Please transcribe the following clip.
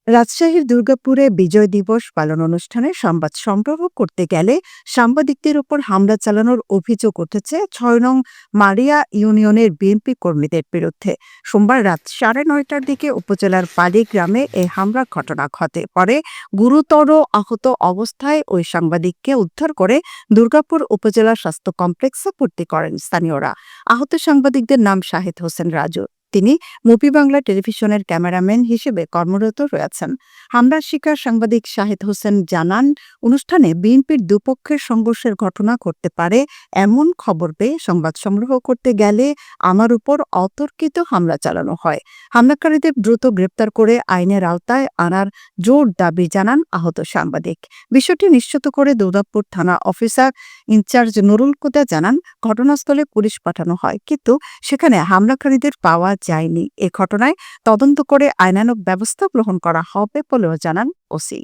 রাজশাহীর দুর্গাপুরে বিজয় দিবস পালন অনুষ্ঠানে সংবাদ সংগ্রহ করতে গেলে সাংবাদিকদের উপর হামলা চালানোর অভিযোগ উঠেছে ৬ নং মারিয়া ইউনিয়নের বিএনপি কর্মীদের বিরুদ্ধে। সোমবার রাত ৯:৩০টার দিকে উপজেলার পালি গ্রামে এই হামলার ঘটনা ঘটে। পরে গুরুতর আহত অবস্থায় ওই সাংবাদিককে উদ্ধার করে দুর্গাপুর উপজেলা স্বাস্থ্য কমপ্লেক্সে ভর্তি করেন স্থানীয়রা। আহত সাংবাদিকদের নাম শাহেদ হোসেন রাজু। তিনি মুভি বাংলা টেলিভিশনের ক্যামেরাম্যান হিসেবে কর্মরত রয়েছেন। হামলার শিকার সাংবাদিক শাহেদ হোসেন জানান, অনুষ্ঠানে বিএনপির দুপক্ষের সংঘর্ষের ঘটনা ঘটতে পারে এমন খবর পেয়ে সংবাদ সংগ্রহ করতে গেলে আমার উপর অতর্কিত হামলা চালানো হয়। হামলাকারীদের দ্রুত গ্রেপ্তার করে আইনের আওতায় আনার জোর দাবি জানান আহত সাংবাদিক। বিষয়টি নিশ্চিত করে দুর্গাপুর থানা অফিসার ইনচার্জ নুরুল হুদা জানান, ঘটনাস্থলে পুলিশ পাঠানো হয়, কিন্তু সেখানে হামলাকারীদের পাওয়া যায়নি। এ ঘটনায় তদন্ত করে আইনানুগ ব্যবস্থা গ্রহণ করা হবে বলেও জানান ওসি।